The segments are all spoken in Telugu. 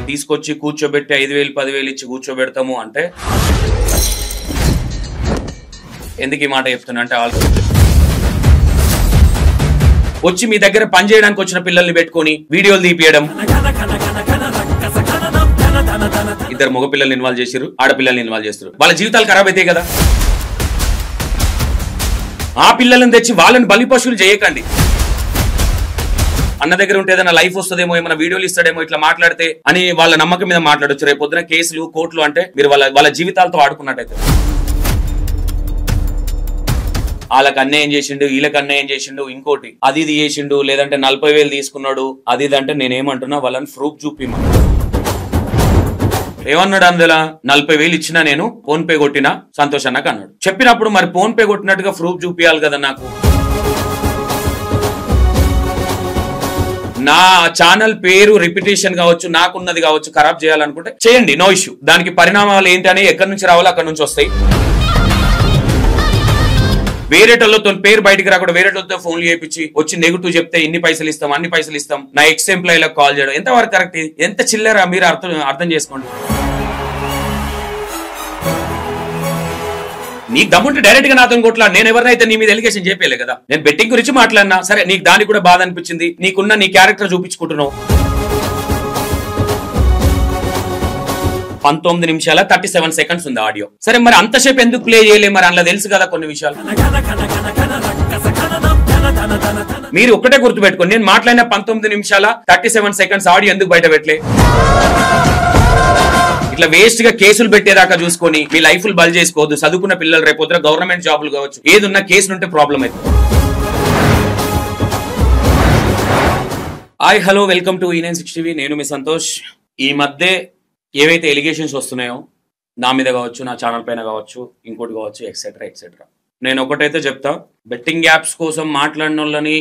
తీసుకొచ్చి కూర్చోబెట్టి 5,000 10,000 ఇచ్చి కూర్చోబెడతాము అంటే ఎందుకు ఈ మాట చెప్తున్నా అంటే వచ్చి మీ దగ్గర పని చేయడానికి వచ్చిన పిల్లల్ని పెట్టుకొని వీడియోలు తీపియడం, ఇద్దరు మగ పిల్లల్ని ఇన్వాల్వ్ చేసిరు, ఆడపిల్లల్ని ఇన్వాల్వ్ చేస్తారు, వాళ్ళ జీవితాలు ఖరాబ్ అవుతాయి కదా. ఆ పిల్లలను తెచ్చి వాళ్ళని బలి పశువులు చేయకండి. అన్న దగ్గర ఉంటే ఏదైనా లైఫ్ వస్తుందేమో, ఏమైనా వీడియోలు ఇస్తాడేమో ఇట్లా మాట్లాడితే అని వాళ్ళ నమ్మకం మీద మాట్లాడొచ్చు. రేపు పొద్దున కేసులు కోర్టులు అంటే మీరు వాళ్ళ జీవితాలతో ఆడుకున్నట్టయితే. వాళ్ళకి అన్యాయం చేసిండు, వీళ్ళకి అన్యాయం చేసిండు, ఇంకోటి అది ఇది చేసిండు, లేదంటే 40,000 తీసుకున్నాడు, అది ఇది అంటే నేనేమంటున్నా వాళ్ళని ప్రూఫ్ చూపిమా. ఏమన్నాడు అందులో? 40,000 ఇచ్చినా నేను ఫోన్ పే కొట్టినా సంతోష్ అన్నకు అన్నాడు. చెప్పినప్పుడు మరి ఫోన్ పే కొట్టినట్టుగా ప్రూఫ్ చూపియాలి కదా నాకు. నా ఛానల్ పేరు రిపిటేషన్ కావచ్చు, నాకున్నది కావచ్చు, ఖరాబ్ చేయాలనుకుంటే చేయండి, నో ఇష్యూ. దానికి పరిణామాలు ఏంటి అని ఎక్కడి నుంచి రావాలో అక్కడి నుంచి వస్తాయి. వేరేటోళ్ళతో పేరు బయటికి రాకుండా వేరేటోళ్ళతో ఫోన్లు చేయించి వచ్చి నెగిటివ్ చెప్తే ఇన్ని పైసలు ఇస్తాం, అన్ని పైసలు ఇస్తాం, నా ఎక్స్ ఎంప్లాయీలకు కాల్ చేయడం ఎంతవరకు కరెక్ట్? ఎంత చిల్లరా మీరు అర్థం చేసుకోండి. నీకు దమ్ముంటే డైరెక్ట్ గా నాతో కొట్లాడు. నేను ఎవరినైతే నీ మీద ఎలిగేషన్ చెప్పలే కదా. నేను బెట్టింగ్ గురించి మాట్లాడినా సరే, నీకు దానికి కూడా బాధ అనిపించింది, నీకున్న నీ క్యారెక్టర్ చూపించుకుంటున్నావు. 19 నిమిషాల 37 సెకండ్స్ ఉంది ఆడియో. సరే మరి అంతసేపు ఎందుకు ప్లే చేయలే? మరి అందులో తెలుసు కదా కొన్ని విషయాలు. మీరు ఒక్కటే గుర్తుపెట్టుకోండి, నేను మాట్లాడిన 19 నిమిషాల 37 సెకండ్స్ ఆడియో ఎందుకు బయట పెట్టలే? ఇట్లా వేస్ట్ గా కేసులు పెట్టేదాకా చూసుకొని మీ లైఫ్లు బల్ చేసుకోవద్దు. చదువుకున్న పిల్లలు రేపు పొద్దున గవర్నమెంట్ జాబులు కావచ్చు, ఏదున్నా కేసులు ఉంటే ప్రాబ్లం అవుతుంది. Hi hello, welcome to E960 TV. నేను మీ సంతోష్. ఈ మధ్య ఏవైతే ఎలిగేషన్స్ వస్తున్నాయో నా మీద కావచ్చు, నా ఛానల్ పైన కావచ్చు, ఇంకోటి కావచ్చు, ఎక్సెట్రా ఎక్సెట్రా, నేను ఒకటైతే చెప్తా, బెట్టింగ్ యాప్స్ కోసం మాట్లాడిన వాళ్ళని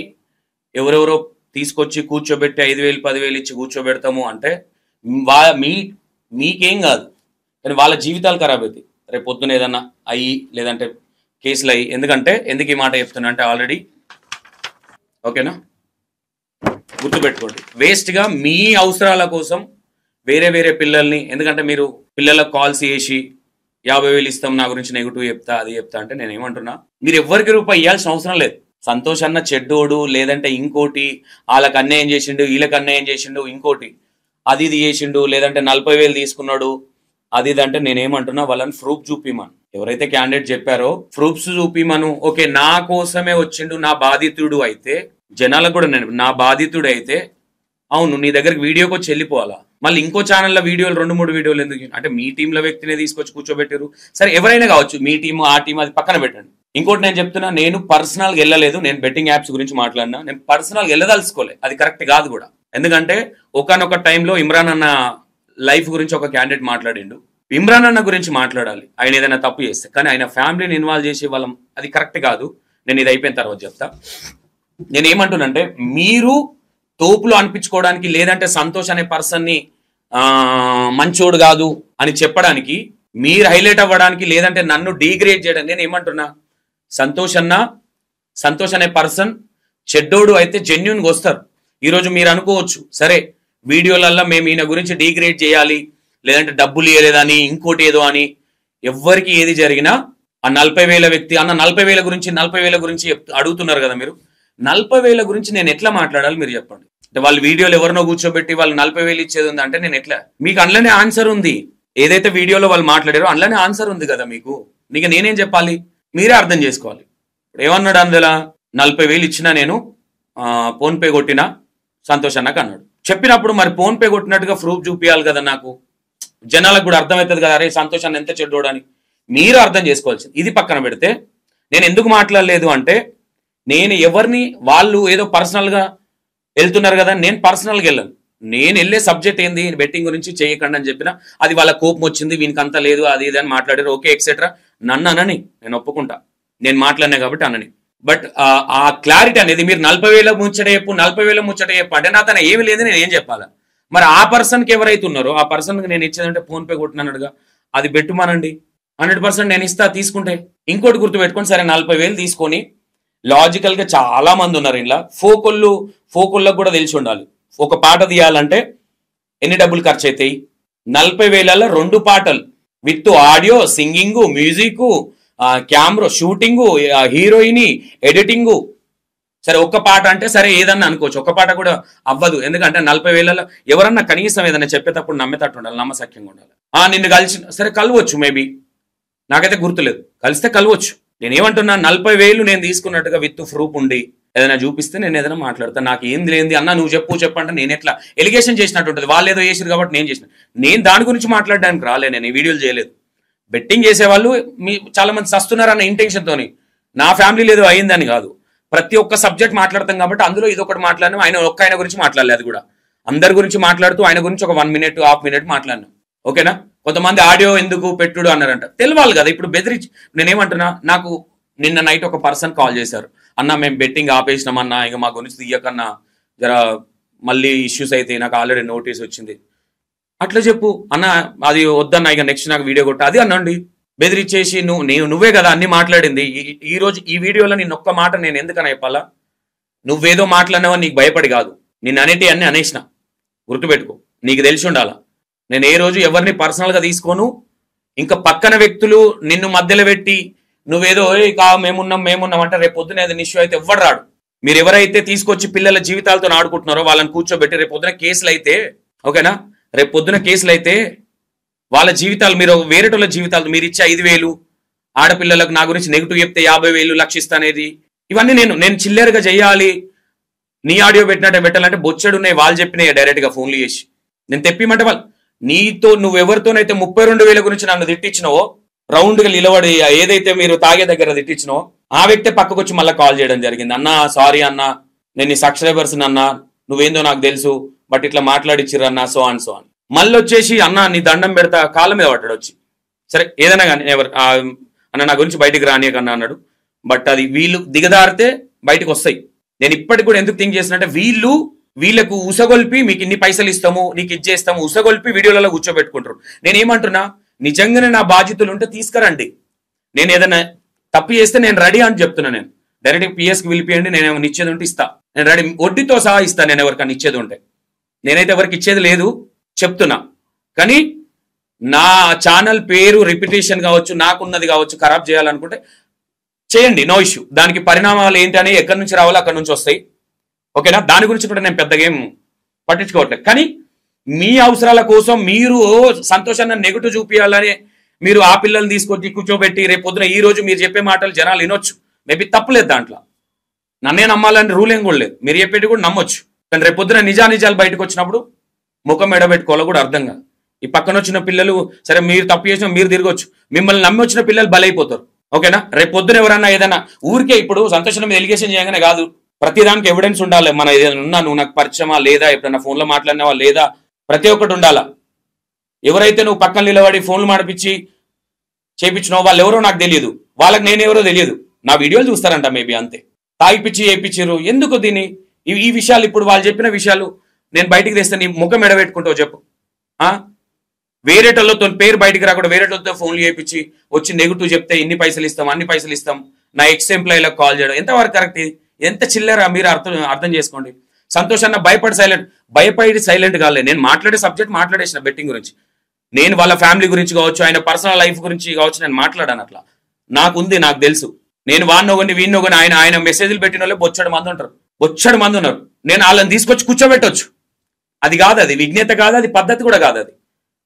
ఎవరెవరో తీసుకొచ్చి కూర్చోబెట్టి 5,000 10,000 ఇచ్చి కూర్చోబెడతాము అంటే మీకేం కాదు, కానీ వాళ్ళ జీవితాలు ఖరాబ్ అవుతాయి రేపు పొద్దున ఏదన్నా అయ్యి, లేదంటే కేసులు అయ్యి. ఎందుకు ఈ మాట చెప్తున్నా అంటే ఆల్రెడీ ఓకేనా, గుర్తుపెట్టుకోండి. వేస్ట్గా మీ అవసరాల కోసం వేరే పిల్లల్ని, ఎందుకంటే మీరు పిల్లలకు కాల్స్ చేసి 50,000 ఇస్తాం, నా గురించి నెగిటివ్ చెప్తా, అది చెప్తా అంటే నేను ఏమంటున్నా, మీరు ఎవ్వరికి రూపాయి ఇవ్వాల్సిన అవసరం లేదు. సంతోష్ అన్న చెడ్డోడు, లేదంటే ఇంకోటి, వాళ్ళకి అన్యాయం చేసిండు, వీళ్ళకి అన్యాయం చేసిండు, ఇంకోటి అది ఇది చేసిండు, లేదంటే 40,000 తీసుకున్నాడు, అది ఇది అంటే నేనేమంటున్నా వాళ్ళని ప్రూఫ్ చూపిమను. ఎవరైతే క్యాండిడేట్ చెప్పారో ప్రూఫ్స్ చూపిమను. ఓకే, నా కోసమే వచ్చిండు, నా బాధితుడు అయితే, జనాలకు కూడా నేను నా బాధితుడు అయితే, అవును నీ దగ్గరికి వీడియోకి వచ్చి వెళ్ళిపోవాలా? మళ్ళీ ఇంకో ఛానల్లో వీడియోలు 2-3 వీడియోలు ఎందుకు? అంటే మీ టీంలో వ్యక్తినే తీసుకొచ్చి కూర్చోబెట్టారు. సరే ఎవరైనా కావచ్చు, మీ టీము ఆ టీం, అది పక్కన పెట్టండి. ఇంకోటి నేను చెప్తున్నా, నేను పర్సనల్గా వెళ్ళలేదు. నేను బెట్టింగ్ యాప్స్ గురించి మాట్లాడినా, నేను పర్సనల్గా వెళ్ళదలుచుకోలే, అది కరెక్ట్ కాదు కూడా. ఎందుకంటే ఒకనొక టైంలో ఇమ్రాన్ అన్న లైఫ్ గురించి ఒక క్యాండిడేట్ మాట్లాడిండు. ఇమ్రాన్ అన్న గురించి మాట్లాడాలి ఆయన ఏదైనా తప్పు చేస్తే, కానీ ఆయన ఫ్యామిలీని ఇన్వాల్వ్ చేసే వాళ్ళం, అది కరెక్ట్ కాదు. నేను ఇది అయిపోయిన తర్వాత చెప్తా. నేను ఏమంటున్నానంటే, మీరు తోపులు అనిపించుకోవడానికి, లేదంటే సంతోష్ అనే పర్సన్ని మంచోడు కాదు అని చెప్పడానికి, మీరు హైలైట్ అవ్వడానికి, లేదంటే నన్ను డీగ్రేడ్ చేయడానికి నేను ఏమంటున్నా, సంతోష్ అనే పర్సన్ చెడ్డోడు అయితే జెన్యున్గా వస్తారు. ఈరోజు మీరు అనుకోవచ్చు, సరే వీడియోలల్లో మేము ఈయన గురించి డీగ్రేడ్ చేయాలి, లేదంటే డబ్బులు ఇవ్వలేదని, ఇంకోటి ఏదో అని. ఎవ్వరికి ఏది జరిగినా ఆ 40,000 వ్యక్తి అన్న 40,000 గురించి అడుగుతున్నారు కదా మీరు. 40,000 గురించి నేను ఎట్లా మాట్లాడాలి మీరు చెప్పండి. అంటే వాళ్ళు వీడియోలు ఎవరినో కూర్చోబెట్టి వాళ్ళు 40,000 ఇచ్చేది ఉంది అంటే నేను ఎట్లా? మీకు అందులోనే ఆన్సర్ ఉంది. ఏదైతే వీడియోలో వాళ్ళు మాట్లాడారో అందులోనే ఆన్సర్ ఉంది కదా మీకు. నీకు నేనేం చెప్పాలి? మీరే అర్థం చేసుకోవాలి. ఏమన్నాడు అందులో? 40,000 ఇచ్చినా నేను ఫోన్ పే కొట్టినా సంతోష్ అన్నకు అన్నాడు. చెప్పినప్పుడు మరి ఫోన్ పే కొట్టినట్టుగా ప్రూఫ్ చూపించాలి కదా నాకు. జనాలకు కూడా అర్థమవుతుంది కదా, అరే సంతోష్ అన్న ఎంత చెడ్డోడని. మీరు అర్థం చేసుకోవాల్సింది. ఇది పక్కన పెడితే నేను ఎందుకు మాట్లాడలేదు అంటే, నేను ఎవరిని, వాళ్ళు ఏదో పర్సనల్గా వెళ్తున్నారు కదా, నేను పర్సనల్గా వెళ్ళాను. నేను వెళ్ళే సబ్జెక్ట్ ఏంది, బెట్టింగ్ గురించి చేయకండి అని చెప్పిన, అది వాళ్ళ కోపం వచ్చింది, వీనికి అంత లేదు, అది ఇది అని మాట్లాడారు. ఓకే ఎక్సెట్రా, నన్ను అనని, నేను ఒప్పుకుంటా, నేను మాట్లాడినా కాబట్టి అనని. బట్ ఆ క్లారిటీ అనేది, మీరు 40,000 ముచ్చట చెప్పు, 40,000 ముచ్చట చెప్పు అంటే నా తన ఏమి లేదు, నేను ఏం చెప్పాలా? మరి ఆ పర్సన్కి ఎవరైతే ఉన్నారో ఆ పర్సన్కి నేను ఇచ్చేదంటే ఫోన్ పే కొట్టినట్టుగా అది పెట్టుమానండి, 100% నేను ఇస్తా తీసుకుంటే. ఇంకోటి గుర్తుపెట్టుకోండి, సరే 40,000 తీసుకొని లాజికల్ గా చాలా మంది ఉన్నారు ఇలా. ఫోకుళ్ళకు కూడా తెలిసి ఉండాలి. ఒక పాట తీయాలంటే ఎన్ని డబ్బులు ఖర్చు అవుతాయి? 40,000 2 పాటలు with audio, singing, music, camera, shooting, heroine, editing. సరే ఒక్క పాట అంటే సరే ఏదన్నా అనుకోవచ్చు, ఒక్క పాట కూడా అవ్వదు. ఎందుకంటే 40,000 ఎవరన్నా కనీసం ఏదైనా చెప్పేటప్పుడు నమ్మేటట్టు ఉండాలి, నమ్మసక్యంగా ఉండాలి. నిన్ను కలిసి సరే కలవచ్చు, మేబీ నాకైతే గుర్తులేదు, కలిస్తే కలవచ్చు. నేనేమంటున్నా 40,000 నేను తీసుకున్నట్టుగా విత్ ప్రూఫ్ ఉండి ఏదైనా చూపిస్తే నేను ఏదైనా మాట్లాడతాను. నాకు ఏంది లేనిది అన్న నువ్వు చెప్పంటే నేను ఎట్లా ఎలిగేషన్ చేసినట్టు ఉంటుంది. వాళ్ళు ఏదో చేసారు కాబట్టి నేను చేసిన, నేను దాని గురించి మాట్లాడడానికి రాలే, నేను ఈ వీడియోలు చేయలేదు. బెట్టింగ్ చేసేవాళ్ళు చాలా మంది సస్తున్నారన్న ఇంటెన్షన్తోని, నా ఫ్యామిలీలో ఏదో అయిందని కాదు, ప్రతి ఒక్క సబ్జెక్ట్ మాట్లాడతాం కాబట్టి అందులో ఇది ఒకటి మాట్లాడినాం. ఆయన గురించి మాట్లాడలేదు, అది కూడా అందరి గురించి మాట్లాడుతూ ఆయన గురించి ఒక 1 minute 1/2 minute మాట్లాడినాం. ఓకేనా? కొంతమంది ఆడియో ఎందుకు పెట్టుడు అన్నారంట, తెలియాలి కదా. ఇప్పుడు బెదిరించి నేనేమంటున్నా, నాకు నిన్న నైట్ ఒక పర్సన్ కాల్ చేశారు, అన్న మేము బెట్టింగ్ ఆపేసినామన్నా, ఇక మా గురించి తీయకన్నా, జర మళ్ళీ ఇష్యూస్ అయితే నాకు ఆల్రెడీ నోటీస్ వచ్చింది. అట్లా చెప్పు అన్న, అది వద్దన్నా, ఇక నెక్స్ట్ నాకు వీడియో కొట్ట అది అనండి. బెదిరించేసి నువ్వే కదా అన్ని మాట్లాడింది. ఈ రోజు ఈ వీడియోలో నేను ఒక్క మాట నేను ఎందుకని చెప్పాలా? నువ్వేదో మాట్లాడినావని నీకు భయపడి కాదు, నిన్ను అనేటి అన్ని అనేసిన, గుర్తుపెట్టుకో, నీకు తెలిసి ఉండాలా. నేను ఏ రోజు ఎవరిని పర్సనల్గా తీసుకోను. ఇంకా పక్కన వ్యక్తులు నిన్ను మధ్యలో పెట్టి నువ్వేదో మేమున్నాం అంటే రేపు పొద్దున ఏదైనా ఇష్యూ అయితే ఎవ్వడు రాడు. మీరు ఎవరైతే తీసుకొచ్చి పిల్లల జీవితాలతో ఆడుకుంటున్నారో వాళ్ళని కూర్చోబెట్టి రేపు పొద్దున కేసులు అయితే, ఓకేనా, రేపు పొద్దున కేసులు అయితే వాళ్ళ జీవితాలు, మీరు వేరేటోళ్ళ జీవితాలు, మీరు ఇచ్చే 5,000 ఆడపిల్లలకు నా గురించి నెగిటివ్ చెప్తే 50,000 లక్షిస్తానేది, ఇవన్నీ నేను చిల్లరగా చేయాలి. నీ ఆడియో పెట్టినట్టే పెట్టాలంటే బొచ్చడున్నాయి, వాళ్ళు చెప్పినాయి డైరెక్ట్ గా ఫోన్లు చేసి. నేను తెప్పిమంటే వాళ్ళు నీతో నువ్వెవరితోనైతే 32,000 గురించి నన్ను తిట్టించినావో, రౌండ్ గా నిలబడి ఏదైతే మీరు తాగే దగ్గర తిట్టించినావో ఆ వ్యక్తే పక్కకు వచ్చి మళ్ళీ కాల్ చేయడం జరిగింది. అన్నా సారీ అన్నా, నేను నీ సబ్స్క్రైబర్స్ అన్నా, నువ్వేందో నాకు తెలుసు, బట్ ఇట్లా మాట్లాడిచ్చిరన్నా, సో అని. మళ్ళీ వచ్చేసి అన్న నీ దండం పెడతా కాళ్ళ మీద పడ్డాడు వచ్చి. సరే ఏదైనా కానీ ఎవరు అన్న నా గురించి బయటికి రానియకన్నా అన్నాడు. బట్ అది వీళ్ళు దిగదారితే బయటకు వస్తాయి. నేను ఇప్పటికి కూడా ఎందుకు థింక్ చేసినంటే, వీళ్ళకు ఉసగొల్పి మీకు ఇన్ని పైసలు ఇస్తాము, నీకు ఇచ్చేస్తాము, ఉసగొల్పి వీడియోలలో కూర్చోబెట్టుకుంటారు. నేనేమంటున్నా, నిజంగానే నా బాధ్యతలు ఉంటే తీసుకురండి. నేను ఏదైనా తప్పు చేస్తే నేను రెడీ అని చెప్తున్నా. నేను డైరెక్ట్ పిఎస్కి పిలిపియండి, నేను ఏమైనా ఇచ్చేది ఉంటే ఇస్తా, నేను రెడీ, వడ్డీతో సహా ఇస్తాను. నేను ఎవరికైనా ఇచ్చేది ఉంటే, నేనైతే ఎవరికి ఇచ్చేది లేదు చెప్తున్నా. కానీ నా ఛానల్ పేరు రిపిటేషన్ కావచ్చు, నాకున్నది కావచ్చు, ఖరాబ్ చేయాలనుకుంటే చేయండి, నో ఇష్యూ. దానికి పరిణామాలు ఏంటి అని ఎక్కడి నుంచి రావాలో అక్కడి నుంచి వస్తాయి. ఓకేనా? దాని గురించి కూడా నేను పెద్దగా ఏం పట్టించుకోవట్లేదు. కానీ మీ అవసరాల కోసం మీరు సంతోషాన్ని నెగిటివ్ చూపించాలని మీరు ఆ పిల్లల్ని తీసుకొచ్చి కూర్చోబెట్టి రేపు పొద్దున ఈ రోజు మీరు చెప్పే మాటలు జనాలు వినొచ్చు, మేబీ తప్పులేదు దాంట్లో, నన్నే నమ్మాలని రూల్ ఏం కూడా లేదు, మీరు చెప్పేది కూడా నమ్మొచ్చు. కానీ రేపు పొద్దున నిజాలు బయటకు వచ్చినప్పుడు ముఖం ఎడబెట్టుకోవాలో కూడా అర్థం కాదు. ఈ పక్కన వచ్చిన పిల్లలు సరే మీరు తప్పు చేసినా మీరు తిరగొచ్చు, మిమ్మల్ని నమ్మి వచ్చిన పిల్లలు బలైపోతారు. ఓకేనా? రేపు పొద్దున ఎవరన్నా ఏదైనా ఊరికే ఇప్పుడు సంతోషం మీద ఎలిగేషన్ చేయగానే కాదు, ప్రతిదానికి ఎవిడెన్స్ ఉండాలి. మన ఏదైనా ఉన్నా, నువ్వు నాకు పరిచయమా లేదా, ఎప్పుడన్నా ఫోన్లో మాట్లాడినావా లేదా, ప్రతి ఒక్కటి ఉండాలా. ఎవరైతే నువ్వు పక్కన నిలబడి ఫోన్లు మాడిపించి చేపించినావు వాళ్ళు ఎవరో నాకు తెలియదు, వాళ్ళకి నేను ఎవరో తెలియదు, నా వీడియోలు చూస్తారంట మేబీ, అంతే. తాగిపిచ్చి చేయించారు ఎందుకు దీన్ని? ఈ విషయాలు ఇప్పుడు వాళ్ళు చెప్పిన విషయాలు నేను బయటికి తెస్తే నీ ముఖం ఎడబెట్టుకుంటావు చెప్పు? వేరేటోళ్ళతో పేరు బయటికి రాకుండా వేరేటోళ్ళతో ఫోన్లు చేయించి వచ్చి నెగిటివ్ చెప్తే ఇన్ని పైసలు ఇస్తాం, అన్ని పైసలు ఇస్తాం, నా ఎక్స్ ఎంప్లాయీలకు కాల్ చేయడం ఎంతవరకు కరెక్ట్? ఎంత చిల్లరా మీరు అర్థం చేసుకోండి. సంతోషాన్ని భయపడి సైలెంట్ కాలే. నేను మాట్లాడే సబ్జెక్ట్ మాట్లాడేసిన బెట్టింగ్ గురించి, నేను వాళ్ళ ఫ్యామిలీ గురించి కావచ్చు, ఆయన పర్సనల్ లైఫ్ గురించి కావచ్చు, నేను మాట్లాడాను. అట్లా నాకుంది, నాకు తెలుసు. నేను వాడినొగని వీడినొగని ఆయన మెసేజ్లు పెట్టిన వాళ్ళే బొచ్చడు మంది ఉన్నారు. నేను వాళ్ళని తీసుకొచ్చి కూర్చోబెట్టొచ్చు. అది కాదు, అది విజ్ఞత కాదు, అది పద్ధతి కూడా కాదు. అది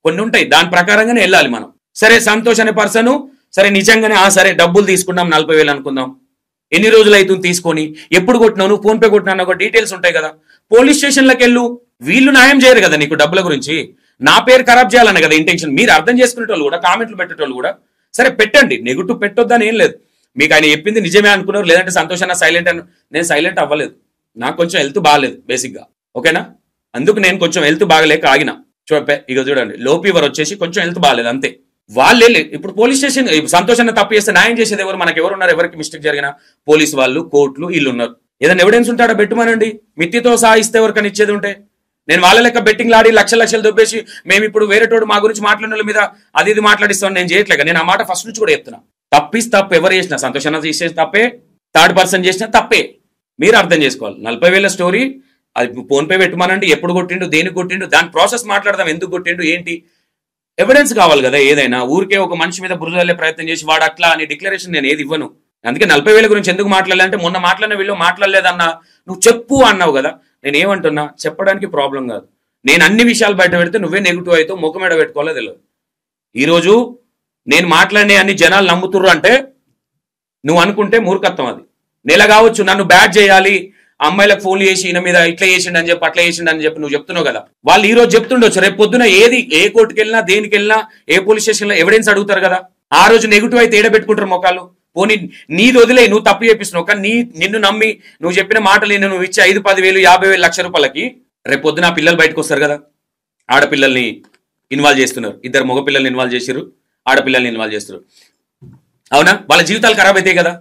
కొన్ని ఉంటాయి, దాని ప్రకారంగానే వెళ్ళాలి మనం. సరే సంతోష్ అనే పర్సన్ సరే నిజంగానే సరే డబ్బులు తీసుకున్నాం 40,000 అనుకుందాం, ఎన్ని రోజులు అవుతుంది తీసుకొని, ఎప్పుడు కొట్టినావు, నువ్వు ఫోన్ పే కొట్టినా ఒక డీటెయిల్స్ ఉంటాయి కదా, పోలీస్ స్టేషన్లకు వెళ్ళు. వీళ్ళు న్యాయం చేయరు కదా నీకు డబ్బుల గురించి, నా పేరు ఖరాబ్ చేయాలన్న కదా ఇంటెన్షన్. మీరు అర్థం చేసుకునేటోళ్ళు కూడా, కామెంట్లు పెట్టేటోళ్ళు కూడా సరే పెట్టండి, నెగిటివ్ పెట్టొద్దని ఏం లేదు. మీకు ఆయన చెప్పింది నిజమే అనుకున్నారు, లేదంటే సంతోష్ అన్న సైలెంట్ అని. నేను సైలెంట్ అవ్వలేదు, నాకు కొంచెం హెల్త్ బాగాలేదు బేసిక్గా, ఓకేనా? అందుకు నేను కొంచెం హెల్త్ బాగలేక ఆగిన. ఇక చూడండి, లో ఫీవర్ వచ్చేసి కొంచెం హెల్త్ బాగాలేదు అంతే. వాళ్ళే ఇప్పుడు పోలీస్ స్టేషన్ సంతోష్ అన్న తప్పు చేస్తే న్యాయం చేసేది ఎవరు? మనకు ఎవరు ఉన్నారు? ఎవరికి మిస్టేక్ జరిగిన పోలీసు వాళ్ళు, కోర్టులు, వీళ్ళు ఉన్నారు. ఏదైనా ఎవిడెన్స్ ఉంటాడో పెట్టుమానండి, మిత్తితో సహా ఇస్తే ఎవరికైనా ఇచ్చేది ఉంటే. నేను వాళ్ళ లెక్క బెట్టింగ్ లాడి లక్షలు దొబ్బేసి మేము ఇప్పుడు వేరేటోడు మా గురించి మాట్లాడిన వాళ్ళ మీద అది ఇది మాట్లాడిస్తాను నేను చేయట్లేక. నేను ఆ మాట ఫస్ట్ నుంచి కూడా చెప్తున్నా, తప్పు ఎవరు చేసినా, సంతోష్ అన్న చేసేది తప్పే, థర్డ్ పర్సన్ చేసినా తప్పే. మీరు అర్థం చేసుకోవాలి. 40,000 స్టోరీ అది ఫోన్ పే పెట్టమనండి, ఎప్పుడు కొట్టిండు, దేనికి కొట్టిండు, దాని ప్రాసెస్ మాట్లాడదాం, ఎందుకు కొట్టిండు ఏంటి ఎవిడెన్స్ కావాలి కదా. ఏదైనా ఊరికే ఒక మనిషి మీద బురదల్లే ప్రయత్నం చేసి వాడు అట్లా అని డిక్లరేషన్ నేను ఏది ఇవ్వను. అందుకే 40,000 గురించి ఎందుకు మాట్లాడలేదంటే మొన్న మాట్లాడిన వీళ్ళు మాట్లాడలేదన్నా, నువ్వు చెప్పు అన్నావు కదా. నేను ఏమంటున్నా, చెప్పడానికి ప్రాబ్లం కాదు. నేను అన్ని విషయాలు బయట పెడితే నువ్వే నెగిటివ్ అవుతావు, ముఖం మీద పెట్టుకోవాలో తెలియదు. ఈరోజు నేను మాట్లాడిన అన్ని జనాలు నమ్ముతుర్రు అంటే నువ్వు అనుకుంటే మూర్ఖత్వం. అది నెల కావచ్చు, నన్ను బ్యాడ్ చేయాలి, అమ్మాయిలకు ఫోన్లు చేసి ఈయన మీద ఇట్లా చేసిండు అని చెప్పి అట్లా చేసిండు అని చెప్పి నువ్వు చెప్తున్నావు కదా. వాళ్ళు ఈ రోజు చెప్తుండొచ్చు, రేపు పొద్దున ఏ కోర్టుకి వెళ్ళినా దేనికి వెళ్ళినా ఏ పోలీస్ స్టేషన్లో ఎవిడెన్స్ అడుగుతారు కదా. ఆ రోజు నెగిటివ్ అయితే ఏడబెట్టుకుంటారు మొక్కలు. పోనీ నీది వదిలే, నువ్వు తప్పు చేపిస్తున్నావు, కానీ నిన్ను నమ్మి నువ్వు చెప్పిన మాటలు నువ్వు ఇచ్చే 5, 10,000, 50,000, ₹1,00,000 రేపు పొద్దున ఆ పిల్లలు బయటకు వస్తారు కదా. ఆడపిల్లల్ని ఇన్వాల్వ్ చేస్తున్నారు, 2 మగ పిల్లల్ని ఇన్వాల్వ్ చేసారు, ఆడపిల్లల్ని ఇన్వాల్వ్ చేస్తున్నారు. అవునా, వాళ్ళ జీవితాలు ఖరాబ్ అవుతాయి కదా.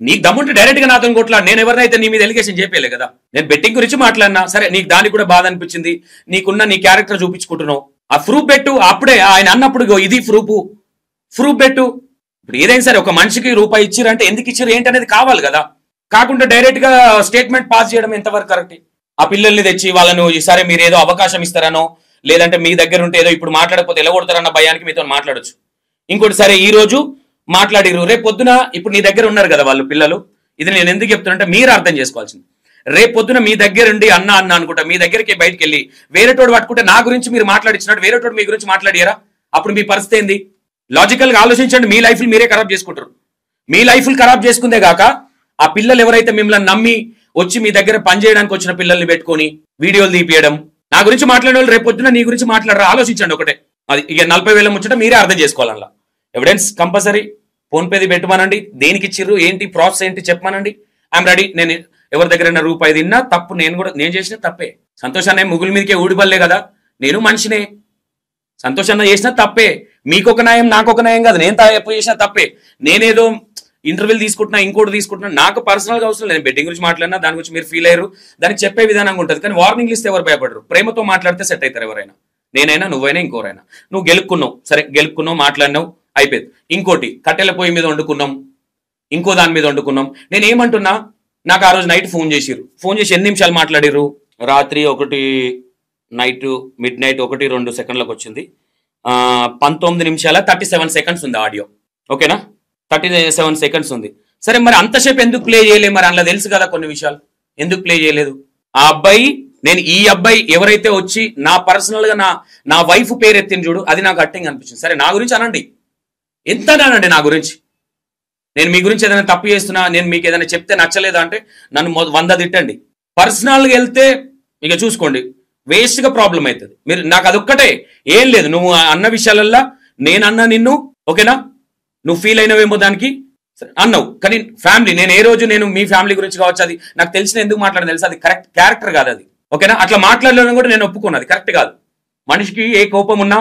నీకు దమ్ముంటే డైరెక్ట్ గా నాతో కొట్లాడు, నేను ఎవరినైతే నీ మీద ఎలిగేషన్ చెప్పేలే కదా. నేను బెట్టింగ్ గురించి మాట్లాడినా సరే, నీకు దానికి కూడా బాధ అనిపించింది, నీ క్యారెక్టర్ చూపించుకుంటున్నావు, ఆ ప్రూఫ్ పెట్టు. అప్పుడే ఆయన అన్నప్పుడు ఇది ప్రూఫ్ పెట్టు. ఇప్పుడు ఏదైనా సరే ఒక మనిషికి రూపాయి ఇచ్చిరంటే ఎందుకు ఇచ్చారు ఏంటి అనేది కావాలి కదా. కాకుండా డైరెక్ట్ గా స్టేట్మెంట్ పాస్ చేయడం ఎంతవరకు కరెక్ట్. ఆ పిల్లల్ని తెచ్చి వాళ్ళను సరే మీరు ఏదో అవకాశం ఇస్తారనో, లేదంటే మీ దగ్గర ఉంటే ఏదో ఇప్పుడు మాట్లాడకపోతే ఎలగొడతారన్న భయానికి మీతో మాట్లాడొచ్చు. ఇంకోటి సరే ఈ రోజు మాట్లాడిరు, రేపు పొద్దున ఇప్పుడు నీ దగ్గర ఉన్నారు కదా వాళ్ళు పిల్లలు. ఇది నేను ఎందుకు చెప్తున్నా, మీరు అర్థం చేసుకోవాల్సింది. రేపు పొద్దున మీ దగ్గర ఉండి అన్న అనుకుంటా మీ దగ్గరికి బయటకు వెళ్ళి వేరేటోడు పట్టుకుంటే నా గురించి మీరు మాట్లాడించినట్టు వేరేటోడు మీ గురించి మాట్లాడారా, అప్పుడు మీ పరిస్థితి ఏంది? లాజికల్ గా ఆలోచించండి. మీ లైఫ్ మీరే ఖరాబ్ చేసుకుంటారు. మీ లైఫ్ ఖరాబ్ చేసుకుందే కాక ఆ పిల్లలు ఎవరైతే మిమ్మల్ని నమ్మి వచ్చి మీ దగ్గర పనిచేయడానికి వచ్చిన పిల్లల్ని పెట్టుకొని వీడియోలు తీపియడం, నా గురించి మాట్లాడే వాళ్ళు రేపు పొద్దున నీ గురించి మాట్లాడరా, ఆలోచించండి ఒకటే. అది ఇక 40,000 ముచ్చట మీరే అర్థం చేసుకోవాలి. అలా ఎవిడెన్స్ కంపల్సరీ ఫోన్ పేది పెట్టమనండి, దేనికి ఇచ్చిర్రు ఏంటి ప్రాసెస్ ఏంటి చెప్పమనండి. I'm ready. నేను ఎవరి దగ్గర రూపాయి తిన్నా తప్పు, నేను చేసిన తప్పే. సంతోషాన్ని ముగ్గుల మీదకే ఊడిపల్లే కదా, నేను మనిషినే. సంతోషాన్ని చేసిన తప్పే, మీకొక న్యాయం నాకొక న్యాయం కాదు. నేను తప్పు చేసిన తప్పే. నేనేదో ఇంటర్వ్యూలు తీసుకుంటున్నా, ఇంకోటి తీసుకుంటున్నా, నాకు పర్సనల్ గా అవసరం లేదు. బెట్టింగ్ గురించి మాట్లాడినా దాని గురించి మీరు ఫీల్ అయ్యారు, దానికి చెప్పే విధానంగా ఉంటుంది. కానీ వార్నింగ్ ఇస్తే ఎవరు భయపడరు, ప్రేమతో మాట్లాడితే సెట్ అవుతారు ఎవరైనా. నేనైనా నువ్వైనా ఇంకోరైనా. నువ్వు గెలుక్కున్నావు సరే, గెలుక్కున్నావు మాట్లాడినావు అయిపోయింది. ఇంకోటి కట్టెల పొయ్యి మీద వండుకున్నాం, ఇంకో దాని మీద వండుకున్నాం. నేను ఏమంటున్నా, నాకు ఆ రోజు నైట్ ఫోన్ చేసి ఎన్ని నిమిషాలు మాట్లాడిర్రు? రాత్రి నైట్ మిడ్ నైట్ 1:02 వచ్చింది. 19 నిమిషాల 37 సెకండ్స్ ఉంది ఆడియో. ఓకేనా, 37 సెకండ్స్ ఉంది. సరే మరి అంతసేపు ఎందుకు ప్లే చేయలేదు? మరి అందులో తెలుసు కదా కొన్ని విషయాలు, ఎందుకు ప్లే చేయలేదు? ఆ అబ్బాయి ఈ అబ్బాయి ఎవరైతే వచ్చి నా పర్సనల్ గా నా వైఫ్ పేరు ఎత్తిన చూడు, అది నాకు అట్టింగ్ అనిపించింది. సరే నా గురించి అనండి, ఎంత అనండి నా గురించి. నేను మీ గురించి ఏదైనా తప్పు చేస్తున్నా, నేను మీకు ఏదైనా చెప్తే నచ్చలేదా అంటే నన్ను 100 తిట్టండి. పర్సనల్గా వెళ్తే ఇక చూసుకోండి, వేస్ట్ గా ప్రాబ్లం అవుతుంది. మీరు నాకు అదొక్కటే ఏం లేదు, నువ్వు అన్న విషయాలల్లా నేను అన్నా నిన్ను, ఓకేనా, నువ్వు ఫీల్ అయినవేమో దానికి అన్నావు. కానీ ఫ్యామిలీ, నేను ఏ రోజు నేను మీ ఫ్యామిలీ గురించి కావచ్చు, అది నాకు తెలిసిన ఎందుకు మాట్లాడని తెలుసు, అది కరెక్ట్ క్యారెక్టర్ కాదు అది. ఓకేనా, అట్లా మాట్లాడలేదని కూడా నేను ఒప్పుకున్నది కరెక్ట్ కాదు. మనిషికి ఏ కోపం ఉన్నా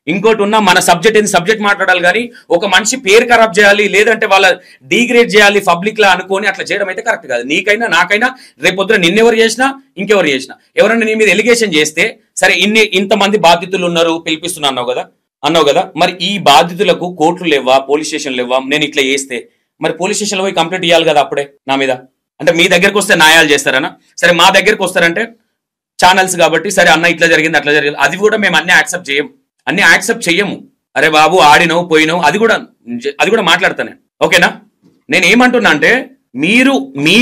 ఇంకోటి ఉన్నా మన సబ్జెక్ట్ మాట్లాడాలి. కానీ ఒక మనిషి పేరు ఖరాబ్ చేయాలి, లేదంటే వాళ్ళ డీగ్రేడ్ చేయాలి పబ్లిక్ లా అనుకొని అట్లా చేయడం అయితే కరెక్ట్ కాదు. నీకైనా నాకైనా రేపొద్దున నిన్నెవరు చేసినా ఇంకెవరు చేసినా ఎవరైనా నీ మీద ఎలిగేషన్ చేస్తే సరే, ఇంతమంది బాధితులు ఉన్నారు పిలిపిస్తున్నా అన్నావు కదా, మరి ఈ బాధితులకు కోర్టులు లేవా, పోలీస్ స్టేషన్ లేవా? నేను ఇట్లా చేస్తే మరి పోలీస్ స్టేషన్లో పోయి కంప్లైంట్ ఇవ్వాలి కదా అప్పుడే నా మీద. అంటే మీ దగ్గరకు వస్తే న్యాయాలు చేస్తారనా? సరే మా దగ్గరకు వస్తారంటే ఛానల్స్ కాబట్టి సరే అన్న ఇట్లా జరిగింది అట్లా జరిగింది, అది కూడా మేము అన్ని యాక్సెప్ట్ చెయ్యము. అరే బాబు ఆడినవు పోయినావు, అది కూడా మాట్లాడతాను నేను. ఓకేనా, నేను ఏమంటున్నా అంటే మీరు మీ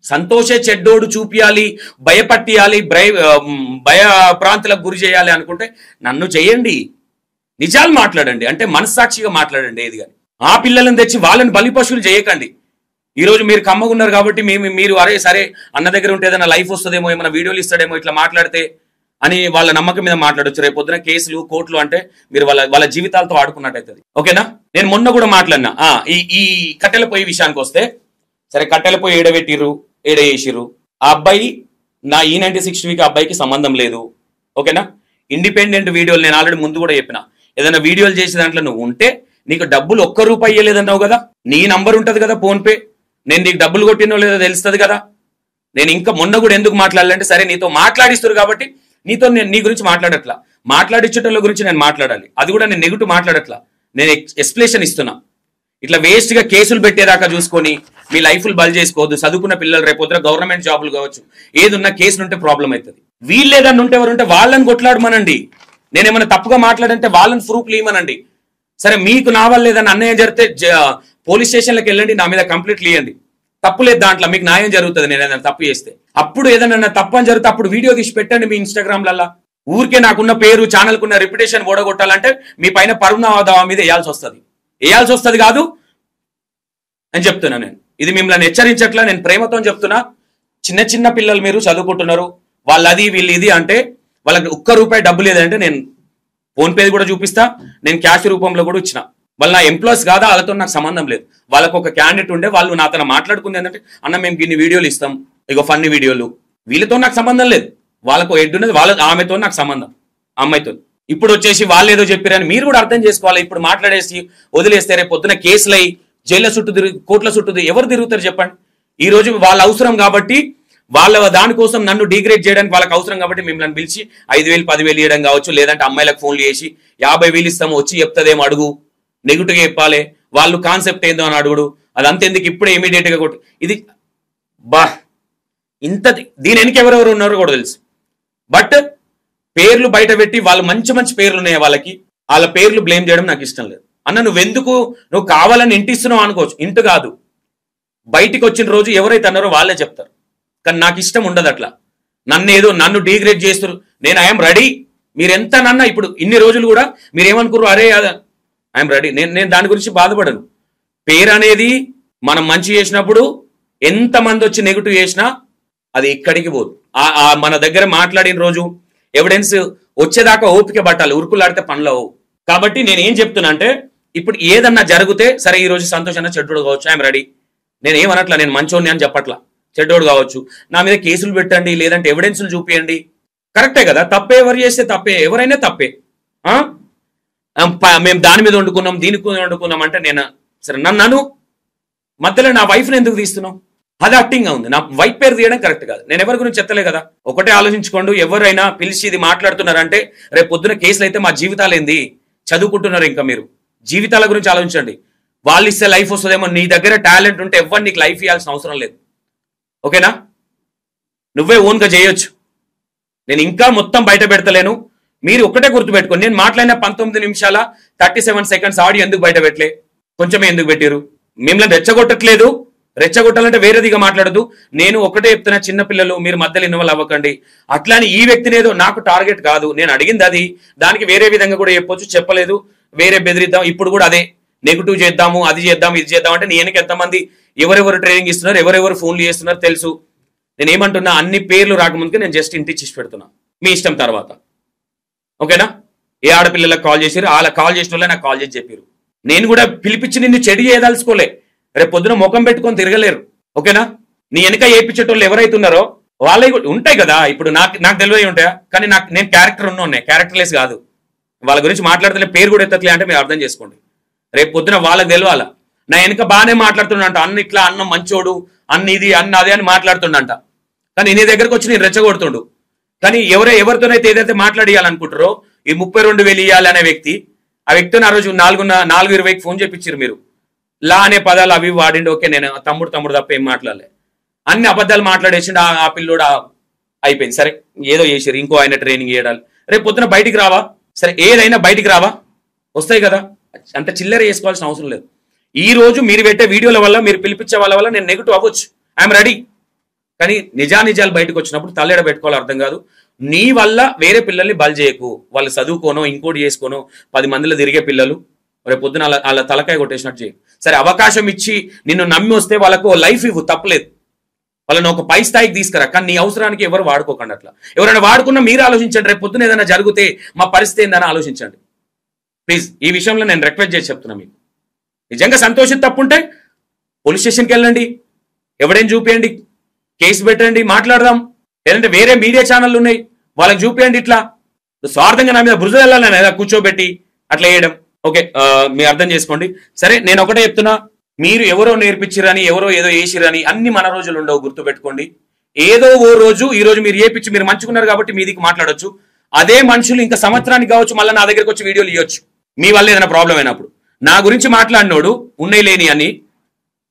సంతోషే చెడ్డోడు చూపియాలి, భయపట్టియాలి, భయ ప్రాంతాలకు గురి చేయాలి అనుకుంటే నన్ను చేయండి, నిజాలు మాట్లాడండి, అంటే మనస్సాక్షిగా మాట్లాడండి ఏది కానీ. ఆ పిల్లలను తెచ్చి వాళ్ళని బలి పశువులు చేయకండి. ఈరోజు మీరు కమ్మగున్నారు కాబట్టి మీరు అరే సరే అన్న దగ్గర ఉంటే ఏదైనా లైఫ్ వస్తుందేమో, ఏమైనా వీడియోలు ఇస్తాడేమో ఇట్లా మాట్లాడితే అని వాళ్ళ నమ్మకం మీద మాట్లాడొచ్చు. రేపు పొద్దున కేసులు కోర్టులు అంటే మీరు వాళ్ళ జీవితాలతో ఆడుకున్నట్టయితుంది. ఓకేనా, నేను మొన్న కూడా మాట్లాడినా. ఈ కట్టెల పొయ్యి విషయానికి వస్తే సరే, కట్టెల పొయ్యి ఏడబెట్టిర్రు, ఏడేసిర్రు. ఆ అబ్బాయి నా E96 వీక్ అబ్బాయికి సంబంధం లేదు. ఓకేనా, ఇండిపెండెంట్ వీడియోలు నేను ఆల్రెడీ ముందు కూడా చెప్పిన, ఏదైనా వీడియోలు చేసే దాంట్లో నువ్వు ఉంటే నీకు డబ్బులు ₹1 ఇయ్యలేదన్నావు కదా, నీ నంబర్ ఉంటుంది కదా ఫోన్ పే, నేను నీకు డబ్బులు కొట్టినో లేదో తెలుస్తుంది కదా. నేను ఇంకా మొన్న కూడా ఎందుకు మాట్లాడాలంటే సరే నీతో మాట్లాడిస్తారు కాబట్టి నీతో నేను నీ గురించి మాట్లాడట్లా, మాట్లాడించటోళ్ళ గురించి నేను మాట్లాడాలి. అది కూడా నేను నెగిటివ్ మాట్లాడట్లా, నేను ఎక్స్ప్లెనేషన్ ఇస్తున్నా. ఇట్లా వేస్ట్ గా కేసులు పెట్టేదాకా చూసుకొని మీ లైఫ్లు బలి చేసుకోవద్దు. చదువుకున్న పిల్లలు రేపొద్దున గవర్నమెంట్ జాబులు కావచ్చు, ఏదున్నా కేసులు ఉంటే ప్రాబ్లం అవుతుంది. వీళ్ళు ఏదన్నా ఉంటే ఎవరుంటే వాళ్ళని కొట్లాడమనండి. నేనేమైనా తప్పుగా మాట్లాడంటే వాళ్ళని ప్రూఫ్లు ఇవ్వమనండి. సరే మీకు నా వల్ల ఏదైనా అన్యాయం జరిగితే పోలీస్ స్టేషన్లకు వెళ్ళండి, నా మీద కంప్లైంట్లు ఇవ్వండి, తప్పు లేదు దాంట్లో, మీకు న్యాయం జరుగుతుంది. నేను ఏదైనా తప్పు చేస్తే అప్పుడు ఏదైనా తప్పు అని జరిగితే అప్పుడు వీడియో తీసి పెట్టండి మీ ఇన్స్టాగ్రామ్లల్లా. ఊరికే నాకున్న పేరు ఛానల్కున్న రెప్యుటేషన్ ఓడగొట్టాలంటే మీ పైన పరుణాదావా మీద వేయాల్సి వస్తుంది కాదు అని చెప్తున్నా. నేను ఇది మిమ్మల్ని హెచ్చరించట్లా, నేను ప్రేమతో చెప్తున్నా. చిన్న చిన్న పిల్లలు మీరు చదువుకుంటున్నారు, వాళ్ళు అది వీళ్ళు ఇది అంటే వాళ్ళకి ₹1 డబ్బు లేదంటే నేను ఫోన్పే కూడా చూపిస్తా, నేను క్యాష్ రూపంలో కూడా ఇచ్చిన. వాళ్ళు నా ఎంప్లాయీస్ కాదా, వాళ్ళతో నాకు సంబంధం లేదు. వాళ్ళకు ఒక క్యాండిడేట్ ఉండే, వాళ్ళు నాతో మాట్లాడుకుంది ఏంటంటే అన్న మేము ఇన్ని వీడియోలు ఇస్తాం, ఇగో ఫన్నీ వీడియోలు, వీళ్ళతో నాకు సంబంధం లేదు. వాళ్ళకు హెడ్ ఉన్నది, ఆమెతో నాకు సంబంధం, అమ్మాయితో. ఇప్పుడు వచ్చేసి వాళ్ళు ఏదో చెప్పారని మీరు కూడా అర్థం చేసుకోవాలి. ఇప్పుడు మాట్లాడేసి వదిలేస్తే రేపు పొద్దున కేసులై జైళ్ళ చుట్టూ కోర్టుల చుట్టూ ఎవరు తిరుగుతారు చెప్పండి. ఈ రోజు వాళ్ళ అవసరం కాబట్టి, వాళ్ళ దానికోసం నన్ను డిగ్రేడ్ చేయడానికి వాళ్ళకి అవసరం కాబట్టి మిమ్మల్ని పిలిచి 5,000 10,000 ఇవ్వడం కావచ్చు, లేదంటే అమ్మాయిలకు ఫోన్లు చేసి 50,000 ఇస్తాము వచ్చి చెప్తుందేమో అడుగు, నెగిటివ్గా చెప్పాలి, వాళ్ళు కాన్సెప్ట్ ఏందో అని అడుగుడు, అదంతెందుకు ఇప్పుడే ఇమీడియట్ గా కొట్టు. ఇది బా ఇంత దీని వెనక ఎవరెవరు ఉన్నారో కూడా తెలుసు. బట్ పేర్లు బయట పెట్టి వాళ్ళు మంచి మంచి పేర్లు ఉన్నాయి వాళ్ళకి, వాళ్ళ పేర్లు బ్లేమ్ చేయడం నాకు ఇష్టం లేదు. అన్న నువ్వు కావాలని ఇంటిస్తున్నావు అనుకోవచ్చు, ఇంటి కాదు, బయటికి వచ్చిన రోజు ఎవరైతే అన్నారో వాళ్ళే చెప్తారు. కానీ నాకు ఇష్టం ఉండదు అట్లా. నన్ను డిగ్రేడ్ చేస్తారు. నేను ఐఎమ్ రెడీ. మీరు ఎంత నన్న ఇప్పుడు ఇన్ని రోజులు కూడా మీరు ఏమనుకున్నారు, అరే ఐఎమ్ రెడీ. నేను దాని గురించి బాధపడను. పేరు అనేది మనం మంచి చేసినప్పుడు ఎంతమంది వచ్చి నెగిటివ్ చేసినా అది ఎక్కడికి పోదు. మన దగ్గర మాట్లాడిన రోజు ఎవిడెన్స్ వచ్చేదాకా ఓపిక పట్టాలి, ఉరుకులాడితే పనులు అవ్వవు. కాబట్టి నేను ఏం చెప్తున్నా అంటే, ఇప్పుడు ఏదన్నా జరిగితే సరే, ఈ రోజు సంతోష్ అన్న చెడ్డోడు కావచ్చు, ఐఎమ్ రెడీ. నేను ఏమనట్లా, నేను మంచోడిని అని చెప్పట్లా, చెడ్డోడు కావచ్చు, నా మీద కేసులు పెట్టండి, లేదంటే ఎవిడెన్స్లు చూపియండి, కరెక్టే కదా. తప్పే ఎవరు చేస్తే తప్పే, ఎవరైనా తప్పే. మేము దాని మీద వండుకున్నాం, దీనికి వండుకున్నాం అంటే నేను సరే, నన్ను మధ్యలో నా వైఫ్ని ఎందుకు తీస్తున్నాం? అది యాక్టింగ్ గా ఉంది. నా వైఫ్ పేరు తీయడం కరెక్ట్ కాదు. నేను ఎవరి గురించి చెత్తలే కదా. ఒకటే ఆలోచించుకోండి, ఎవరైనా పిలిచి ఇది మాట్లాడుతున్నారంటే రేపు పొద్దున కేసులు అయితే మా జీవితాలు ఏంది? చదువుకుంటున్నారు ఇంకా మీరు, జీవితాల గురించి ఆలోచించండి. వాళ్ళు ఇస్తే లైఫ్ వస్తుందేమో. నీ దగ్గర టాలెంట్ ఉంటే ఎవరు నీకు లైఫ్ ఇవ్వాల్సిన అవసరం లేదు. ఓకేనా? నువ్వే ఓన్గా చేయొచ్చు. నేను ఇంకా మొత్తం బయట పెడతలేను. మీరు ఒకటే గుర్తుపెట్టుకోండి, నేను మాట్లాడిన 19 నిమిషాల 37 సెకండ్స్ ఆడియో ఎందుకు బయట పెట్టలే? కొంచెమే ఎందుకు పెట్టారు? మిమ్మల్ని రెచ్చగొట్టట్లేదు. రెచ్చగొట్టాలంటే వేరేదిగా మాట్లాడదు. నేను ఒకటే చెప్తున్నా, చిన్న పిల్లలు మీరు మధ్యలో ఇన్వాల్వ్ అవ్వకండి. అట్లాని ఈ వ్యక్తినేదో నాకు టార్గెట్ కాదు, నేను అడిగింది అది. దానికి వేరే విధంగా కూడా చెప్పొచ్చు, చెప్పలేదు, వేరే బెదిరిద్దాం. ఇప్పుడు కూడా అదే నెగిటివ్ చేద్దాము, అది చేద్దాం, ఇది చేద్దాం అంటే నేను ఎంతమంది ఎవరెవరు ట్రైనింగ్ ఇస్తున్నారు, ఎవరెవరు ఫోన్లు చేస్తున్నారు తెలుసు. నేను ఏమంటున్నా, అన్ని పేర్లు రాకముందుకే నేను జస్ట్ ఇంటికి చేసి పెడుతున్నా, మీ ఇష్టం తర్వాత. ఓకేనా? ఏ ఆడపిల్లలకు కాల్ చేసారు, వాళ్ళ కాల్ చేసిన వాళ్ళే నాకు కాల్ చేసి చెప్పారు. నేను కూడా పిలిపించి నిన్ను చెడు చేయదలుచుకోలే. రేపు పొద్దున ముఖం పెట్టుకొని తిరగలేరు. ఓకేనా? నీ వెనక ఏపించేటోళ్ళు ఎవరైతే ఉన్నారో వాళ్ళవి ఉంటాయి కదా. ఇప్పుడు నాకు తెలియదు ఉంటాయా, కానీ నేను క్యారెక్టర్ ఉన్నాయి, క్యారెక్టర్లెస్ కాదు. వాళ్ళ గురించి మాట్లాడుతున్న పేరు కూడా ఎత్తట్లే అంటే మీరు అర్థం చేసుకోండి. రేపు పొద్దున వాళ్ళకి తెలియాల. నా వెనక బాగానే మాట్లాడుతుండంట, అన్న ఇట్లా, అన్న మంచోడు, అన్న ఇది, అన్న అదే అని మాట్లాడుతుండంట. కానీ నీ దగ్గరకు వచ్చి నేను రెచ్చగొడుతుండు. కానీ ఎవరితోనైతే ఏదైతే మాట్లాడియాలనుకుంటారో, ఈ 32,000 ఇవ్వాలి అనే వ్యక్తి, ఆ వ్యక్తిని ఆ రోజు 4:20కి ఫోన్ చేపించారు మీరు. లా అనే పదాలు అవి వాడిండి. ఓకే, నేను తమ్ముడు తప్ప ఏం మాట్లాడలే, అన్ని అబద్ధాలు మాట్లాడేసిండు. ఆ పిల్లోడు అయిపోయింది. సరే, ఏదో చేసారు, ఇంకో ఆయన ట్రైనింగ్ చేయడాలి. రేపు పొద్దున బయటికి రావా? సరే, ఏదైనా బయటికి రావా? వస్తాయి కదా. అంత చిల్లర చేసుకోవాల్సిన అవసరం లేదు. ఈ రోజు మీరు పెట్టే వీడియోల వల్ల, మీరు పిలిపించే వాళ్ళ వల్ల నేను నెగిటివ్ అవ్వచ్చు, ఐఎమ్ రెడీ. కానీ నిజాలు బయటకు వచ్చినప్పుడు తల్లెడ పెట్టుకోవాలి, అర్థం కాదు. నీ వల్ల వేరే పిల్లల్ని బలి చేయకు. వాళ్ళు చదువుకోనో ఇంకోటి చేసుకోనో 10 మందిలో తిరిగే పిల్లలు రేపు పొద్దున వాళ్ళ తలకాయ కొట్టేసినట్టు చేయి. సరే, అవకాశం ఇచ్చి నిన్ను నమ్మి వస్తే వాళ్ళకు లైఫ్ ఇవ్వు, తప్పలేదు. వాళ్ళని ఒక పై స్థాయికి తీసుకురా. కానీ నీ అవసరానికి ఎవరు వాడుకోకండి. అట్లా ఎవరైనా వాడుకున్నా మీరు ఆలోచించండి. రేపు పొద్దున ఏదైనా జరిగితే మా పరిస్థితి ఏందని ఆలోచించండి ప్లీజ్. ఈ విషయంలో నేను రిక్వెస్ట్ చేసి చెప్తున్నా, మీకు నిజంగా సంతోషం తప్పుంటే పోలీస్ స్టేషన్కి వెళ్ళండి, ఎవిడెన్స్ చూపించండి, కేసు పెట్టండి, మాట్లాడదాం. లేదంటే వేరే మీడియా ఛానళ్ళు ఉన్నాయి, వాళ్ళకి చూపించండి. ఇట్లా స్వార్థంగా నా మీద బురద వెళ్ళాలని కూర్చోబెట్టి అట్లా వేయడం. ఓకే, మీరు అర్థం చేసుకోండి. సరే, నేను ఒకటే చెప్తున్నా, మీరు ఎవరో నేర్పించిరని, ఎవరో ఏదో వేసిరని అన్ని మన రోజులు ఉండవు, గుర్తుపెట్టుకోండి. ఏదో ఓ రోజు, ఈ రోజు మీరు ఏపించి మీరు మంచుకున్నారు కాబట్టి మీదికి మాట్లాడొచ్చు. అదే మనుషులు ఇంకా సంవత్సరానికి కావచ్చు మళ్ళీ నా దగ్గరకు వచ్చి వీడియోలు ఇవ్వచ్చు, మీ వల్ల ఏదైనా ప్రాబ్లం అయినప్పుడు. నా గురించి మాట్లాడినోడు ఉన్నాయి లేని అని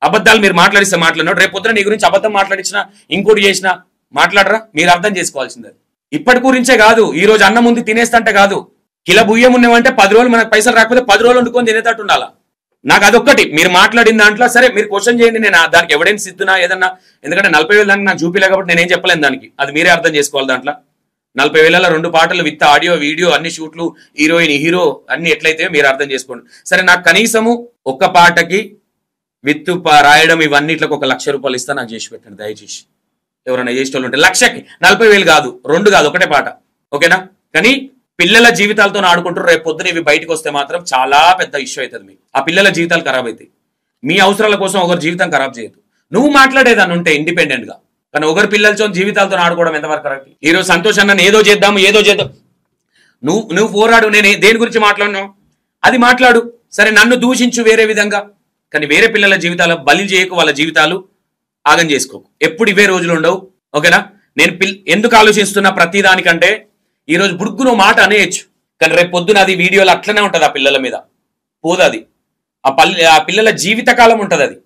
అబద్ధాలు మీరు మాట్లాడిస్తే మాట్లాడినోడు రేపు పొద్దున నీ గురించి అబద్ధం మాట్లాడించినా ఇంకోటి చేసినా మాట్లాడరా? మీరు అర్థం చేసుకోవాల్సింది. ఇప్పటి గురించే కాదు, ఈ రోజు అన్నం ముందు తినేస్తంటే కాదు, కిలో బుయ్యం ఉన్నామంటే 10 రోజులు మనకు పైసలు రాకపోతే 10 రోజులు వండుకొని తినేటట్టు ఉండాలా. నాకు అదొక్కటి మీరు మాట్లాడిన దాంట్లో సరే మీరు క్వశ్చన్ చేయండి, నేను దానికి ఎవిడెన్స్ ఇస్తున్నా ఏదన్నా. ఎందుకంటే 40,000 దానికి నాకు చూపిలే కాబట్టి నేనేం చెప్పలేను దానికి, అది మీరే అర్థం చేసుకోవాలి. దాంట్లో 40,000 2 పాటలు విత్ ఆడియో వీడియో అన్ని షూట్లు హీరోయిన్ హీరో అన్ని ఎట్లయితే మీరు అర్థం చేసుకోండి. సరే నాకు కనీసము ఒక్క పాటకి విత్ రాయడం ఇవన్నిట్లకు 1,00,000 రూపాయలు ఇస్తా, నాకు చేసి పెట్టండి దయచేసి. ఎవరైనా చేసేటోళ్ళు ఉంటే 1,00,000కి 40,000 కాదు, 2 కాదు, ఒకటే పాట, ఓకేనా? కానీ పిల్లల జీవితాలతో ఆడుకుంటారు. రేపు పొద్దున ఇవి బయటకు వస్తే మాత్రం చాలా పెద్ద ఇష్యూ అవుతుంది. మీకు ఆ పిల్లల జీవితాలు ఖరాబ్ అవుతాయి. మీ అవసరాల కోసం ఒకరి జీవితం ఖరాబ్ చేయదు. నువ్వు మాట్లాడేదాన్ని ఉంటే ఇండిపెండెంట్ గా, కానీ ఒకరి పిల్లలతో జీవితాలతో ఆడుకోవడం ఎంతవరకు కరెక్ట్? ఈ రోజు సంతోష్ అన్న ఏదో చేద్దాం నువ్వు పోరాడు, నేను దేని గురించి మాట్లాడినా అది మాట్లాడు, సరే నన్ను దూషించు వేరే విధంగా, కానీ వేరే పిల్లల జీవితాలు బలి చేయకు, వాళ్ళ జీవితాలు ఆగం చేసుకోకు. ఎప్పుడు ఇవే రోజులు ఉండవు, ఓకేనా? నేను ఎందుకు ఆలోచిస్తున్నా ప్రతి దానికంటే, ఈ రోజు బుడుగును మాట అనేయచ్చు, కానీ రేపు పొద్దున అది వీడియోలు అట్లనే ఉంటది, ఆ పిల్లల మీద పోదు అది. ఆ పిల్లల జీవితకాలం ఉంటది అది.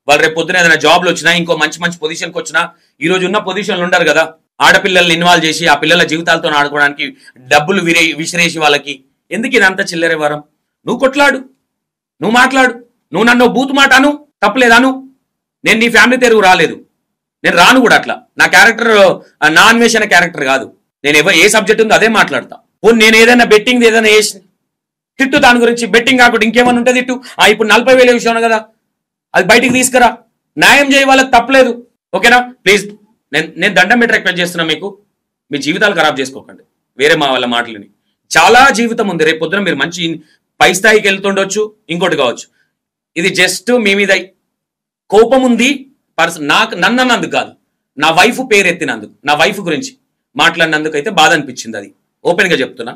వాళ్ళు రేపు పొద్దున ఏదైనా జాబ్లు వచ్చినా, ఇంకో మంచి మంచి పొజిషన్కి వచ్చినా, ఈ రోజు ఉన్న పొజిషన్లు ఉండరు కదా, ఆడపిల్లల్ని ఇన్వాల్వ్ చేసి ఆ పిల్లల జీవితాలతో ఆడుకోవడానికి డబ్బులు విసిరేసి వాళ్ళకి ఎందుకు ఇదంతా చిల్లరే వరం? నువ్వు కొట్లాడు, నువ్వు మాట్లాడు, నువ్వు నన్ను బూత్ మాట అను, తప్పలేదాను. నేను నీ ఫ్యామిలీ తెరుగు రాలేదు, నేను రాను కూడా. అట్లా నా క్యారెక్టర్ నా అన్వేషణ క్యారెక్టర్ కాదు. నేను ఏ సబ్జెక్ట్ ఉందో అదే మాట్లాడతా. నేను ఏదైనా బెట్టింగ్ ఏదైనా వేసి తిట్టు, దాని గురించి బెట్టింగ్ కాకుండా ఇంకేమన్నా ఉంటుంది తిట్టు. ఇప్పుడు 40,000 విషయం కదా, అది బయటికి తీసుకురా, న్యాయం చేయ, వాళ్ళకి తప్పలేదు, ఓకేనా? ప్లీజ్ నేను దండం పెట్టి రిక్వెస్ట్ చేస్తున్నా, మీకు మీ జీవితాలు ఖరాబ్ చేసుకోకండి వేరే మా వాళ్ళ మాటలని. చాలా జీవితం ఉంది, రేపు పొద్దున మీరు మంచి పై స్థాయికి వెళ్తుండొచ్చు, ఇంకోటి కావచ్చు. ఇది జస్ట్ మీ మీద కోపం ఉంది నన్ను అన్నందుకు కాదు, నా వైఫ్ పేరు ఎత్తినందుకు, నా వైఫ్ గురించి మాట్లాడినందుకు అయితే బాధ అనిపించింది. అది ఓపెన్ గా చెప్తున్నా.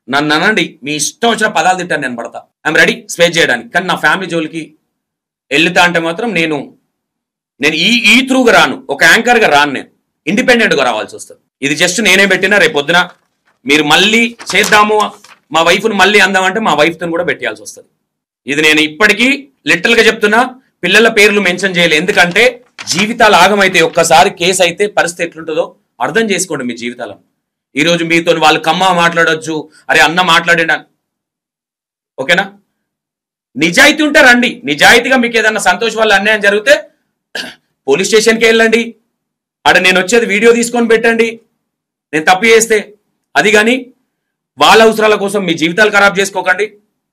నన్ను అనండి, మీ ఇష్టం వచ్చిన పదాలు తిట్టాను, నేను పడతా, ఐఎమ్ రెడీ స్పేస్ చేయడానికి. కానీ నా ఫ్యామిలీ జోలికి వెళ్తా అంటే మాత్రం నేను ఈ త్రూగా రాను, ఒక యాంకర్ గా రాను, నేను ఇండిపెండెంట్ గా రావాల్సి వస్తుంది. ఇది జస్ట్ నేనే పెట్టినా, రేపు పొద్దున మీరు మళ్ళీ చేద్దాము మా వైఫ్ను మళ్ళీ అందామంటే మా వైఫ్ తో కూడా పెట్టాల్సి వస్తుంది. ఇది నేను ఇప్పటికీ లిటరల్ గా చెప్తున్నా, పిల్లల పేర్లు మెన్షన్ చేయలేదు, ఎందుకంటే జీవితాలు ఆగమైతే ఒక్కసారి కేసు అయితే పరిస్థితి ఎట్లుంటుందో అర్థం చేసుకోండి మీ జీవితాలను. ఈ రోజు మీతో వాళ్ళు కమ్మ మాట్లాడొచ్చు, అరే అన్న మాట్లాడినా, ఓకేనా? నిజాయితీ ఉంటే రండి, నిజాయితీగా మీకు ఏదన్నా సంతోష్ వల్ల అన్యాయం జరిగితే పోలీస్ స్టేషన్కి వెళ్ళండి, ఆడ నేను వచ్చేది వీడియో తీసుకొని పెట్టండి నేను తప్పు చేస్తే. అది కానీ వాళ్ళ అవసరాల కోసం మీ జీవితాలు ఖరాబ్ చేసుకోకండి.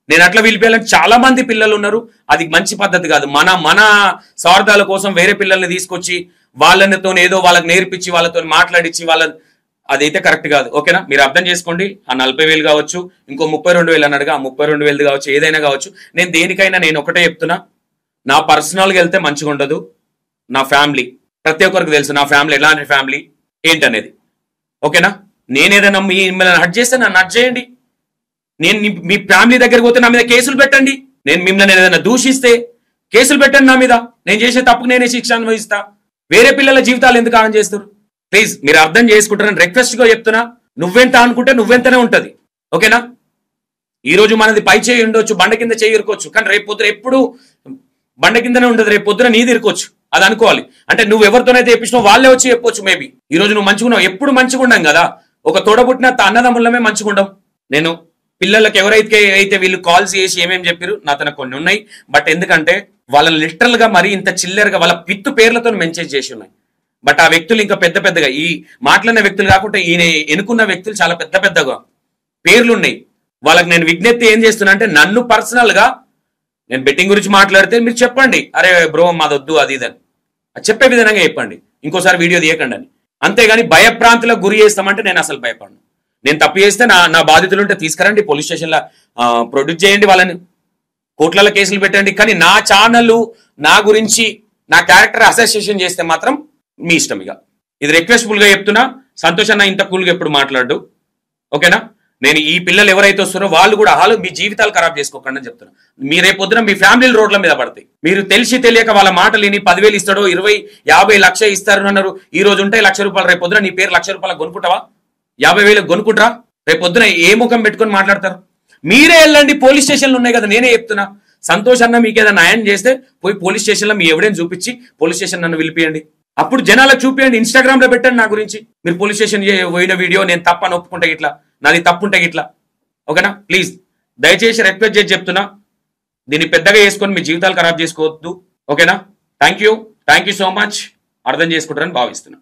నేను అట్లా వీళ్ళిపోయాలని చాలా మంది పిల్లలు ఉన్నారు, అది మంచి పద్ధతి కాదు. మన స్వార్థాల కోసం వేరే పిల్లల్ని తీసుకొచ్చి వాళ్ళతో ఏదో వాళ్ళకి నేర్పించి వాళ్ళతో మాట్లాడించి అదైతే కరెక్ట్ కాదు, ఓకేనా? మీరు అర్థం చేసుకోండి. ఆ 40,000 కావచ్చు, ఇంకో 32,000 అన్నాడుగా, ఆ 32,000 కావచ్చు, ఏదైనా కావచ్చు. నేను దేనికైనా నేను ఒకటే చెప్తున్నా, నా పర్సనల్గా వెళ్తే మంచిగా ఉండదు. నా ఫ్యామిలీ ప్రతి ఒక్కరికి తెలుసు, నా ఫ్యామిలీ ఎలాంటి ఫ్యామిలీ ఏంటనేది, ఓకేనా? నేనేదైనా మిమ్మల్ని హట్ చేస్తే నన్ను హట్ చేయండి, నేను మీ ఫ్యామిలీ దగ్గరికి పోతే నా మీద కేసులు పెట్టండి, నేను మిమ్మల్ని ఏదైనా దూషిస్తే కేసులు పెట్టండి నా మీద, నేను చేసే తప్పుకు నేనే శిక్ష అనుభవిస్తా. వేరే పిల్లల జీవితాలు ఎందుకు ఆన్ చేస్తారు? ప్లీజ్ మీరు అర్థం చేసుకుంటారని రిక్వెస్ట్ గా చెప్తున్నా. నువ్వెంత అనుకుంటే నువ్వెంతనే ఉంటది, ఓకేనా? ఈ రోజు మనది పై చేయి ఉండొచ్చు, బండ కింద చేయి ఇరుకోవచ్చు, కానీ రేపు పొద్దున ఎప్పుడు బండ కిందనే ఉండదు, రేపు పొద్దున నీది ఇరుకోవచ్చు. అది అనుకోవాలి. అంటే నువ్వు ఎవరితోనైతే చెప్పించినావు వాళ్ళే వచ్చి చెప్పొచ్చు. మేబీ ఈ రోజు నువ్వు మంచిగా ఉన్నావు, ఎప్పుడు మంచిగా ఉండం కదా, ఒక తోడబుట్టిన అన్నదమ్ములమే మంచిగా ఉండం. నేను పిల్లలకి ఎవరైతే వీళ్ళు కాల్స్ చేసి ఏమేమి చెప్పారు నాతో కొన్ని ఉన్నాయి, బట్ ఎందుకంటే వాళ్ళని లిటరల్ గా మరి ఇంత చిల్లరగా వాళ్ళ పిత్తు పేర్లతో మెన్షన్ చేసి ఉన్నాయి. బట్ ఆ వ్యక్తులు ఇంకా పెద్ద పెద్దగా, ఈ మాట్లాడిన వ్యక్తులు కాకుండా ఈయన ఎన్నుకున్న వ్యక్తులు చాలా పెద్ద పెద్దగా పేర్లు ఉన్నాయి. వాళ్ళకి నేను విజ్ఞప్తి ఏం చేస్తున్నా అంటే, నన్ను పర్సనల్ గా నేను బెట్టింగ్ గురించి మాట్లాడితే మీరు చెప్పండి, అరే బ్రో మాదొద్దు అది ఇదని చెప్పే విధంగా చెప్పండి, ఇంకోసారి వీడియో తీయకండి అని. అంతేగాని భయప్రాంతులకు గురి చేస్తామంటే నేను అసలు భయపడను. నేను తప్పు చేస్తే నా బాధితులు ఉంటే తీసుకురండి, పోలీస్ స్టేషన్లో ప్రొడ్యూస్ చేయండి, వాళ్ళని కోర్టులలో కేసులు పెట్టండి. కానీ నా ఛానల్ నా గురించి నా క్యారెక్టర్ అసోసియేషన్ చేస్తే మాత్రం మీ ఇష్టం. ఇక ఇది రిక్వెస్ట్ఫుల్ గా చెప్తున్నా. సంతోష్ అన్న ఇంత కూల్గా ఎప్పుడు మాట్లాడు, ఓకేనా? నేను ఈ పిల్లలు ఎవరైతే వస్తారో వాళ్ళు కూడా మీ జీవితాలు ఖరాబ్ చేసుకోకండి అని చెప్తున్నా. మీ రేపొద్దున మీ ఫ్యామిలీలు రోడ్ల మీద పడతాయి. మీరు తెలిసి తెలియక వాళ్ళ మాటలు విని 10,000 ఇస్తాడో 20, 50, 1,00,000 ఇస్తారు అన్నారు. ఈ రోజు ఉంటే 1,00,000 రూపాయలు, రేపొద్దున నీ పేరు 1,00,000 రూపాయలు కొనుక్కుంటావా? 50,000 కొనుక్కుంటారా? రేపొద్దున ఏ ముఖం పెట్టుకొని మాట్లాడతారు? మీరే వెళ్ళండి, పోలీస్ స్టేషన్లు ఉన్నాయి కదా, నేనే చెప్తున్నా. సంతోష్ అన్న మీకు ఏదైనా న్యాయం చేస్తే పోయి పోలీస్ స్టేషన్లో మీ ఎవిడెన్స్ చూపించి పోలీస్ స్టేషన్ నన్ను పిలిపియండి. అప్పుడు జనాలకు చూపియండి, ఇన్స్టాగ్రామ్ లో పెట్టండి నా గురించి. మీరు పోలీస్ స్టేషన్ పోయిన వీడియో నేను తప్పని ఒప్పుకుంటా ఇట్లా, నాది తప్పుంటా ఇట్లా. ఓకేనా? ప్లీజ్ దయచేసి రిక్వెస్ట్ చేసి చెప్తున్నా, దీన్ని పెద్దగా చేసుకొని మీ జీవితాలు ఖరాబ్ చేసుకోవద్దు. ఓకేనా? Thank you so much. అర్థం చేసుకుంటారని భావిస్తున్నా.